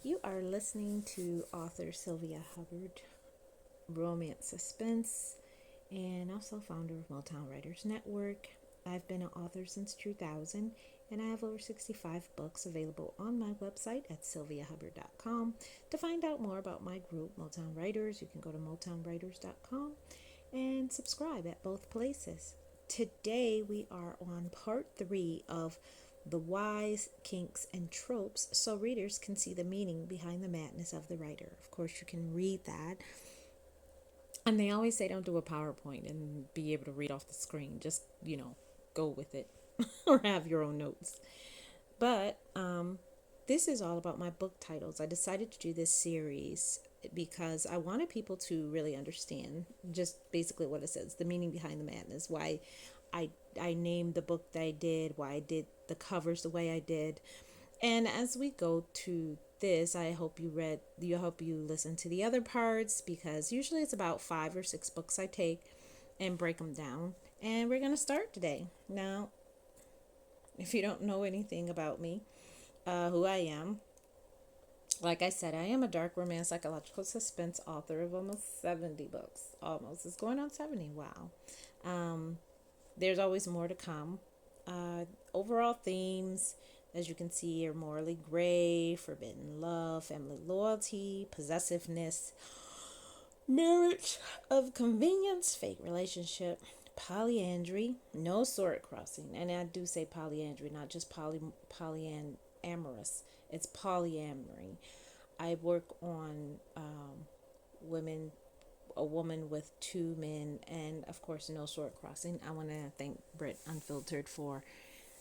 You are listening to author Sylvia Hubbard, romance suspense, and also founder of Motown Writers Network. I've been an author since 2000, and I have over 65 books available on my website at sylviahubbard.com. To find out more about my group, Motown Writers, you can go to motownwriters.com and subscribe at both places. Today we are on part 3 of the whys, kinks, and tropes so readers can see the meaning behind the madness of the writer. Of course, you can read that. And they always say don't do a PowerPoint and be able to read off the screen. Just, go with it or have your own notes. But this is all about my book titles. I decided to do this series because I wanted people to really understand just basically what it says, the meaning behind the madness, why I named the book that I did, why I did the covers the way I did. And as we go to this, I hope you listen to the other parts because usually it's about 5 or 6 books I take and break them down. And we're going to start today. Now, if you don't know anything about me, who I am, like I said, I am a dark romance psychological suspense author of almost 70 books. Almost. It's going on 70. Wow. Um, there's always more to come. Overall themes, as you can see, are morally gray, forbidden love, family loyalty, possessiveness, marriage of convenience, fake relationship, polyandry, no sword crossing. And I do say polyandry, not just polyamorous. It's polyamory. I work on women, a woman with 2 men, and of course, no sword crossing. I want to thank Britt Unfiltered for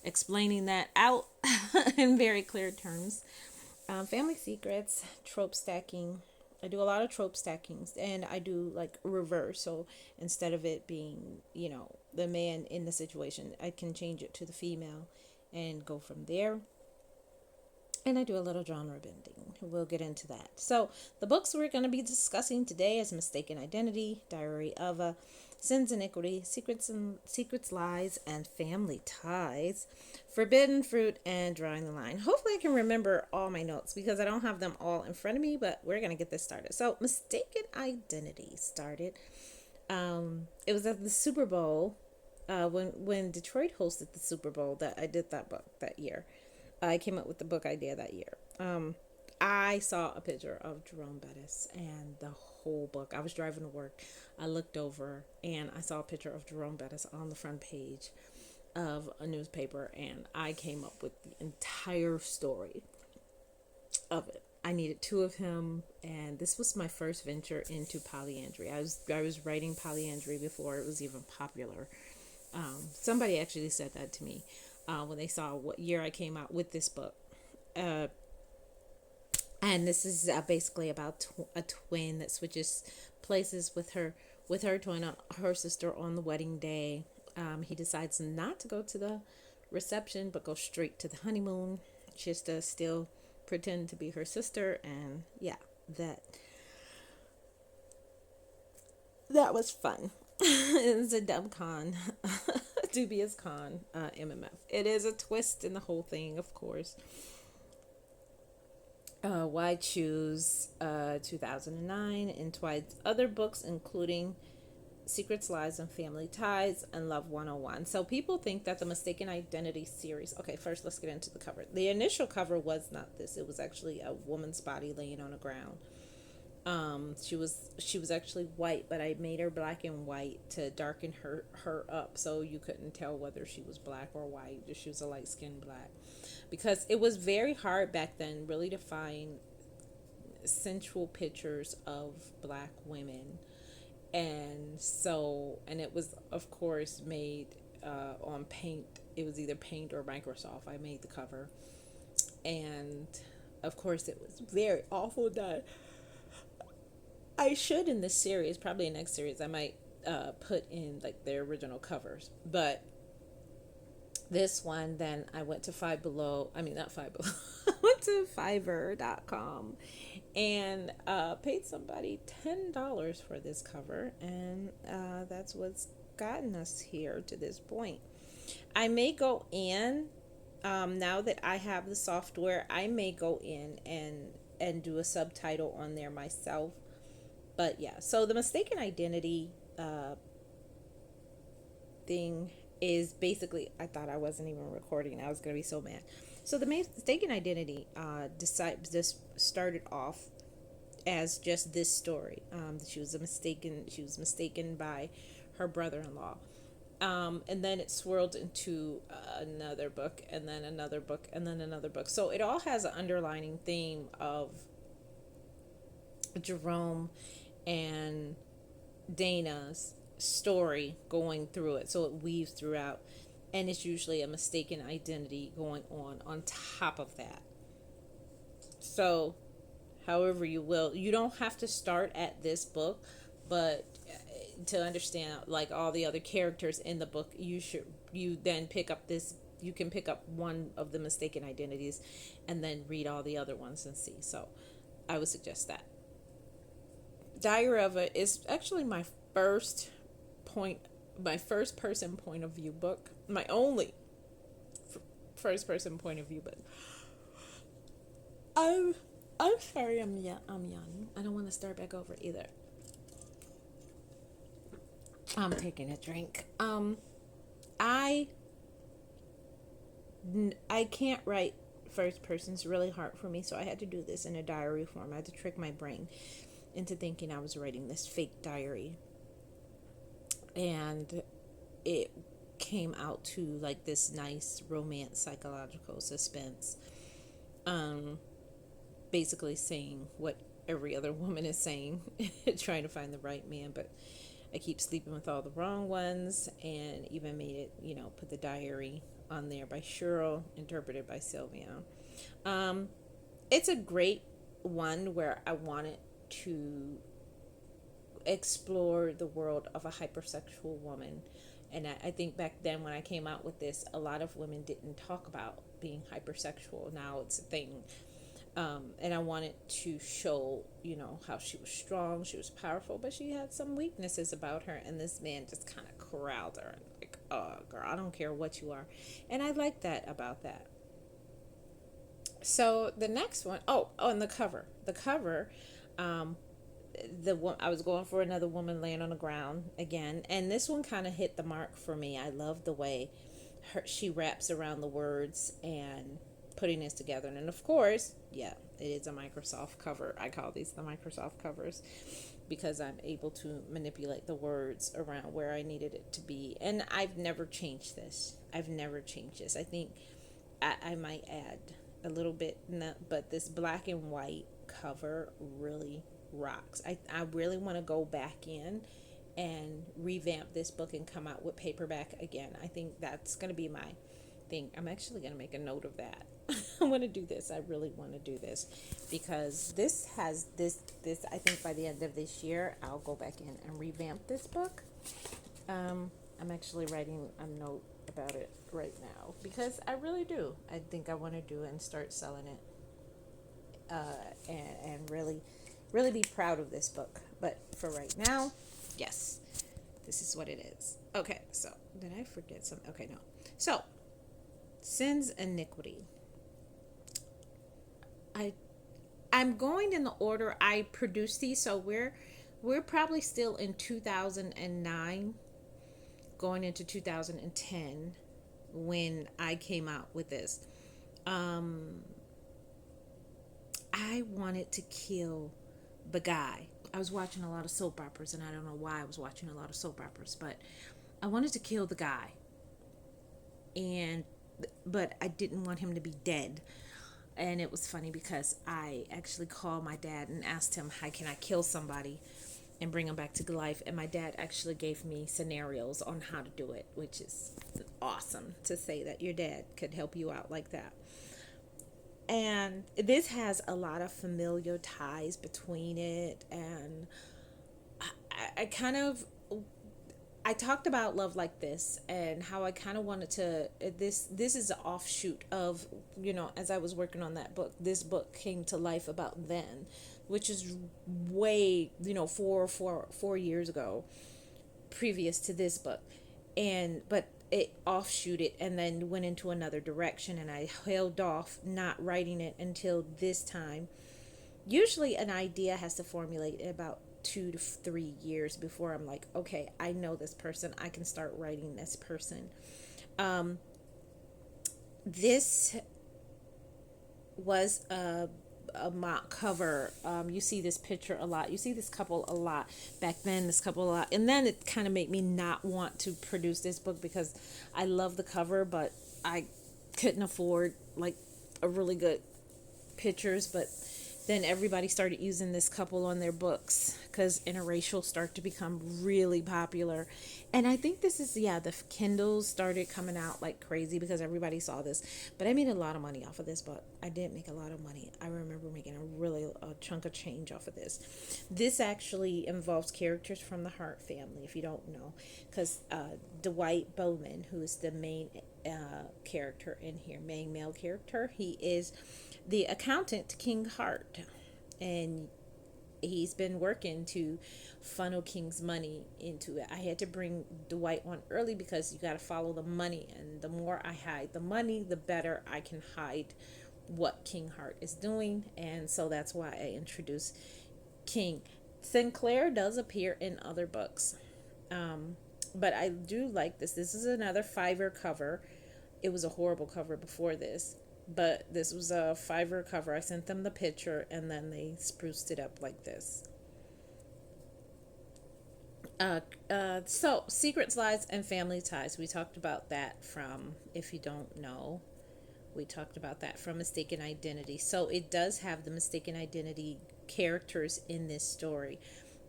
explaining that out in very clear terms. Family secrets, trope stacking. I do a lot of trope stackings, and I do like reverse. So instead of it being, the man in the situation, I can change it to the female and go from there. And I do a little genre bending. We'll get into that. So the books we're going to be discussing today is Mistaken Identity, Diary of a Sins, Iniquity, Secrets, Lies, and Family Ties, Forbidden Fruit, and Drawing the Line. Hopefully I can remember all my notes because I don't have them all in front of me, but we're going to get this started. So Mistaken Identity started. It was at the Super Bowl, when Detroit hosted the Super Bowl, that I did that book that year. I came up with the book idea that year. I saw a picture of Jerome Bettis and the whole book. I was driving to work. I looked over and I saw a picture of Jerome Bettis on the front page of a newspaper, and I came up with the entire story of it. I needed 2 of him, and this was my first venture into polyandry. I was writing polyandry before it was even popular. Somebody actually said that to me when they saw what year I came out with this book. Uh, and this is basically about a twin that switches places with her twin, her sister, on the wedding day. He decides not to go to the reception but go straight to the honeymoon, just to still pretend to be her sister. And yeah, that was fun. It was a dumb con, dubious con, MMF. It is a twist in the whole thing, of course. Why Choose, 2009, and Twice's other books, including Secrets, Lies, and Family Ties, and Love 101. So people think that the Mistaken Identity series. Okay, first let's get into the cover. The initial cover was not this. It was actually a woman's body laying on the ground. She was actually white, but I made her black and white to darken her up so you couldn't tell whether she was black or white. She was a light skinned black, because it was very hard back then, really, to find sensual pictures of black women. And it was, of course, made on paint. It was either paint or Microsoft. I made the cover, and of course it was very awful that I should, in this series, probably in next series, I might put in like their original covers. But this one, then I went to Five Below. I mean, not Five Below. I went to Fiverr.com and paid somebody $10 for this cover. And that's what's gotten us here to this point. I may go in, now that I have the software, I may go in and and do a subtitle on there myself. But yeah, so the mistaken identity thing is basically, I thought I wasn't even recording. I was gonna be so mad. So the mistaken identity this started off as just this story. She was mistaken by her brother-in-law. And then it swirled into another book, and then another book, and then another book. So it all has an underlining theme of Jerome and Dana's story going through it. So it weaves throughout, and it's usually a mistaken identity going on top of that. So, however you will, you don't have to start at this book, but to understand like all the other characters in the book, you then pick up this. You can pick up one of the mistaken identities, and then read all the other ones and see. So, I would suggest that. Diary of a is actually point, my first person point of view book, my only first person point of view book. I'm I'm sorry, I'm yawning. I don't want to start back over either. I'm taking a drink. I I can't write first person. It's really hard for me, so I had to do this in a diary form. I had to trick my brain into thinking I was writing this fake diary, and it came out to like this nice romance psychological suspense, um basically saying what every other woman is saying, trying to find the right man, but I keep sleeping with all the wrong ones, and even made it, put the diary on there by Cheryl, interpreted by Sylvia. um it's a great one where I wanted to explore the world of a hypersexual woman. And I think back then when I came out with this, a lot of women didn't talk about being hypersexual. Now it's a thing. And I wanted to show, how she was strong, she was powerful, but she had some weaknesses about her. And this man just kind of corralled her and like, oh, girl, I don't care what you are. And I like that about that. So the next one, and the cover, um, the one I was going for another woman laying on the ground again, and this one kind of hit the mark for me. I love the way she wraps around the words and putting this together, and of course, yeah, it is a Microsoft cover. I call these the Microsoft covers because I'm able to manipulate the words around where I needed it to be, and I've never changed this. I think I might add a little bit, but this black and white cover really rocks. I really want to go back in and revamp this book and come out with paperback again. I think that's going to be my thing. I'm actually going to make a note of that. I want to do this. I really want to do this because this has this. I think by the end of this year, I'll go back in and revamp this book. I'm actually writing a note about it right now because I really do. I think I want to do it and start selling it, and really be proud of this book. But for right now, yes, this is what it is. Okay, so did I forget something? Okay, no. So, Sin's Iniquity. I I'm going in the order I produced these, so we're probably still in 2009, going into 2010 when I came out with this. Um, I wanted to kill the guy. I was watching a lot of soap operas, and I don't know why I was watching a lot of soap operas, but I wanted to kill the guy, and but I didn't want him to be dead. And it was funny because I actually called my dad and asked him, "How can I kill somebody and bring him back to life?" And my dad actually gave me scenarios on how to do it, which is awesome to say that your dad could help you out like that. And this has a lot of familiar ties between it, and I kind of I talked about Love Like This and how I kind of wanted to this is an offshoot of, as I was working on that book, this book came to life about then, which is way, 4 years ago, previous to this book. And but it offshooted and then went into another direction, and I held off not writing it until this time, Usually an idea has to formulate in about 2 to 3 years before I'm like, okay, I know this person, I can start writing this person. um this was a mock cover. You see this picture a lot. You see this couple a lot back then. This couple a lot, and then it kind of made me not want to produce this book because I love the cover, but I couldn't afford like a really good pictures. But then everybody started using this couple on their books because interracial start to become really popular. And I think this is, yeah, the Kindles started coming out like crazy because everybody saw this. But I made a lot of money off of this book. I did make a lot of money. I remember making a chunk of change off of this. This actually involves characters from the Hart family, if you don't know, because Dwight Bowman, who is the main character in here, main male character, he is the accountant to King Hart, and he's been working to funnel King's money into it. I had to bring Dwight on early because you got to follow the money, and the more I hide the money, the better I can hide what King Hart is doing, and so that's why I introduced King. Sinclair does appear in other books, but I do like this. This is another Fiverr cover. It was a horrible cover before this, but this was a Fiverr cover. I sent them the picture and then they spruced it up like this. So secrets, lies, and family ties. We talked about that from, if you don't know, we talked about that from Mistaken Identity. So it does have the Mistaken Identity characters in this story,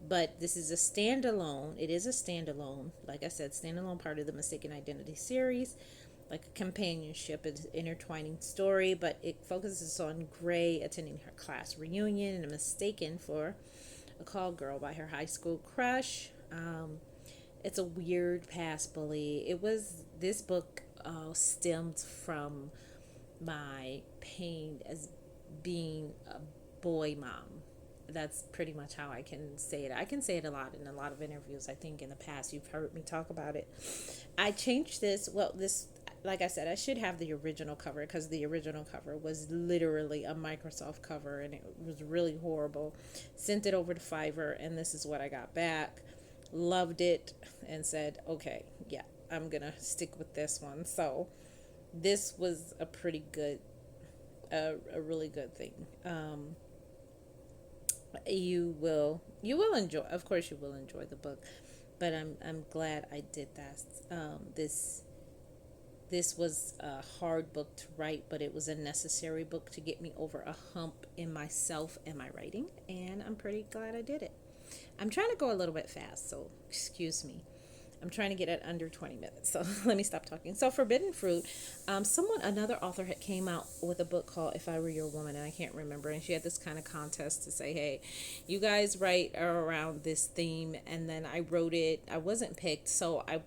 but this is a standalone. It is a standalone, like I said, standalone part of the Mistaken Identity series, like a companionship, it's intertwining story, but it focuses on Gray attending her class reunion and mistaken for a call girl by her high school crush. It's a weird past bully. It was, this book stemmed from my pain as being a boy mom. That's pretty much how I can say it. I can say it a lot in a lot of interviews. I think in the past you've heard me talk about it. I changed this. Well, this, like I said, I should have the original cover because the original cover was literally a Microsoft cover and it was really horrible. Sent it over to Fiverr and this is what I got back. Loved it and said, okay, yeah, I'm gonna stick with this one. So this was a pretty good, a really good thing. You will enjoy, of course you will enjoy the book, but I'm glad I did that. This was a hard book to write, but it was a necessary book to get me over a hump in myself and my writing, and I'm pretty glad I did it. I'm trying to go a little bit fast, so excuse me. I'm trying to get it under 20 minutes, so let me stop talking. So Forbidden Fruit, another author had came out with a book called If I Were Your Woman, and I can't remember, and she had this kind of contest to say, hey, you guys write around this theme, and then I wrote it. I wasn't picked,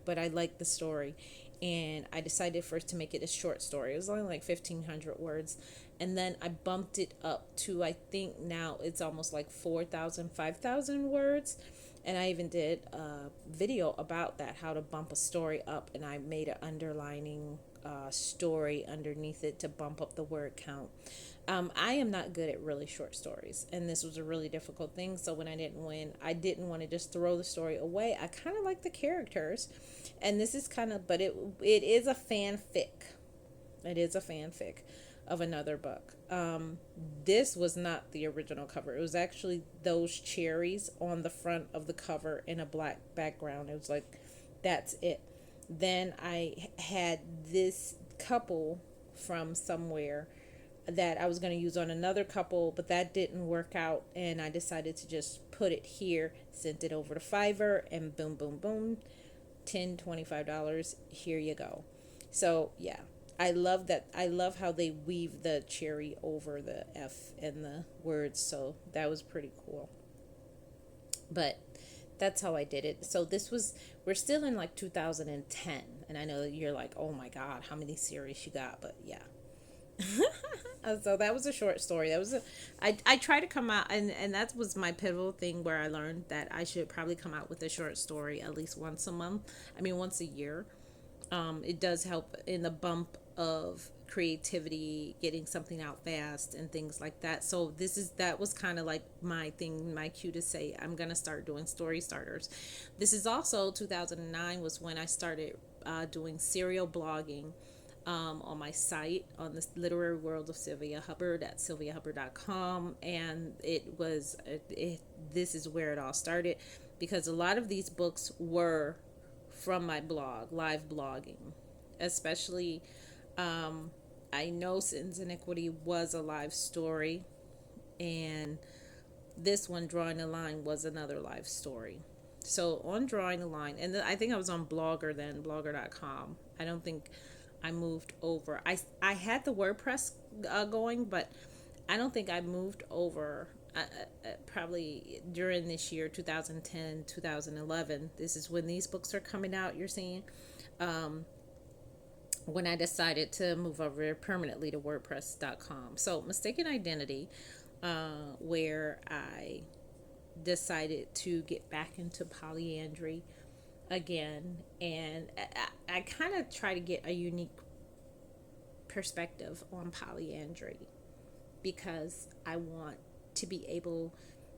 but I liked the story, and I decided first to make it a short story. It was only like 1,500 words, and then I bumped it up to, I think now it's almost like 4,000, 5,000 words. And I even did a video about that, how to bump a story up, and I made an underlining story underneath it to bump up the word count. I am not good at really short stories, and this was a really difficult thing. So when I didn't win, I didn't want to just throw the story away. I kind of like the characters, and this is kind of, but it is a fanfic. It is a fanfic of another book. This was not the original cover. It was actually those cherries on the front of the cover in a black background. It was like, that's it. Then I had this couple from somewhere that I was going to use on another couple, but that didn't work out, and I decided to just put it here, sent it over to Fiverr, and boom, boom, boom, $10, $25, here you go. So yeah, I love that. I love how they weave the cherry over the F in the words, so that was pretty cool. But that's how I did it. So we're still in like 2010, and I know you're like, oh my God, how many series you got? But yeah. So that was a short story. I try to come out, and that was my pivotal thing where I learned that I should probably come out with a short story at least once a month. I mean, once a year. It does help in the bump of creativity, getting something out fast, and things like that. So that was kind of like my thing, my cue to say I'm gonna start doing story starters. This is also 2009 was when I started doing serial blogging on my site on the literary world of Sylvia Hubbard at sylviahubbard.com. And this is where it all started, because a lot of these books were from my blog, live blogging, especially I know Sins Iniquity was a live story, and this one, Drawing the Line, was another live story. So on Drawing the Line, and I think I was on Blogger then, blogger.com. I don't think I moved over. I had the WordPress going, but I don't think I moved over. Probably during this year, 2010, 2011. This is when these books are coming out, you're seeing. When I decided to move over permanently to WordPress.com. So, Mistaken Identity, where I decided to get back into polyandry again. And I kind of try to get a unique perspective on polyandry, because I want to be able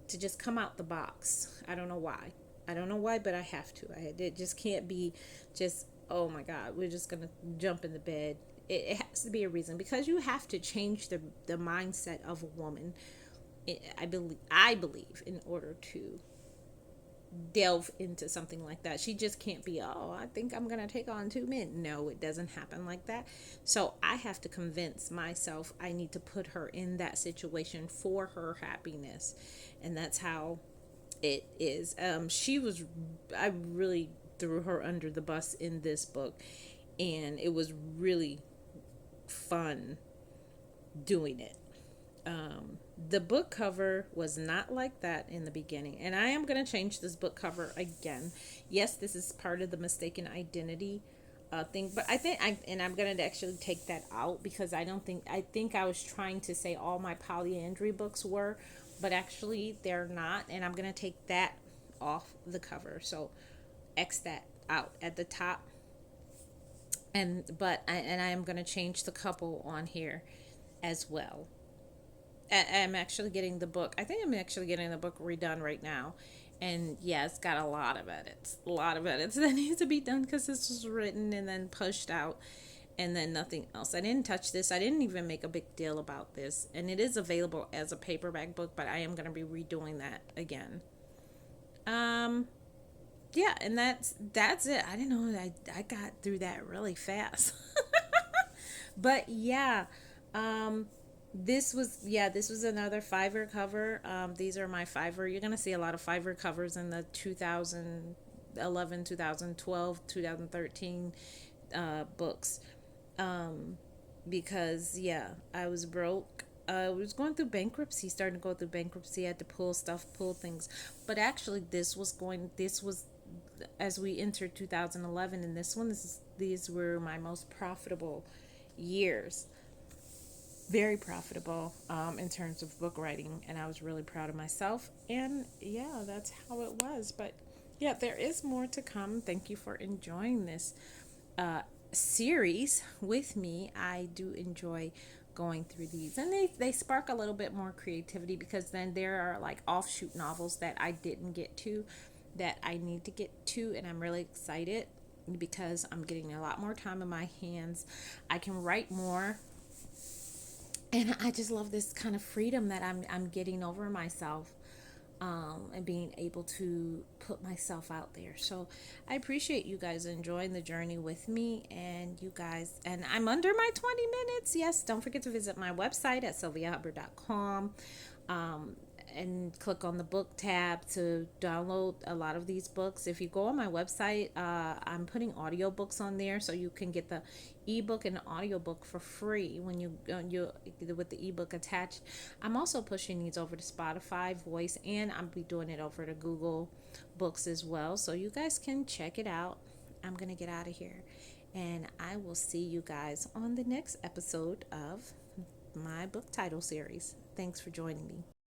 to just come out the box. I don't know why. I don't know why, but I have to. It just can't be just, oh my God, we're just going to jump in the bed. It has to be a reason, because you have to change the mindset of a woman. I believe in order to delve into something like that. She just can't be, oh, I think I'm going to take on two men. No, it doesn't happen like that. So I have to convince myself I need to put her in that situation for her happiness. And that's how it is. I really threw her under the bus in this book. And it was really fun doing it. The book cover was not like that in the beginning, and I am going to change this book cover again. Yes, this is part of the Mistaken Identity thing, but I'm going to actually take that out, because I think I was trying to say all my polyandry books were, but actually they're not, and I'm going to take that off the cover. So X that out at the top, and I am going to change the couple on here as well. I'm actually getting the book. I think I'm actually getting the book redone right now. And yeah, it's got a lot of edits. A lot of edits that need to be done, because this was written and then pushed out and then nothing else. I didn't touch this. I didn't even make a big deal about this. And it is available as a paperback book, but I am going to be redoing that again. Um yeah, and that's it. I didn't know I got through that really fast. But yeah, um this was another Fiverr cover. These are my Fiverr. You're gonna see a lot of Fiverr covers in the 2011, 2012, 2013 books. Because yeah, I was broke. I was going through bankruptcy, starting to go through bankruptcy. I had to pull things. But actually, this was as we entered 2011, and these were my most profitable years, very profitable in terms of book writing, and I was really proud of myself. And yeah, that's how it was. But yeah, there is more to come. Thank you for enjoying this series with me. I do enjoy going through these, and they spark a little bit more creativity, because then there are like offshoot novels that I didn't get to, that I need to get to, and I'm really excited because I'm getting a lot more time in my hands. I can write more, and I just love this kind of freedom that I'm getting over myself, and being able to put myself out there. So I appreciate you guys enjoying the journey with me, and you guys, and I'm under my 20 minutes. Yes, don't forget to visit my website at sylviahubbard.com. Um, and click on the book tab to download a lot of these books. If you go on my website, I'm putting audiobooks on there, so you can get the ebook and the audiobook for free when you with the ebook attached. I'm also pushing these over to Spotify voice, and I'll be doing it over to Google Books as well, so you guys can check it out. I'm gonna get out of here, and I will see you guys on the next episode of my book title series. Thanks for joining me.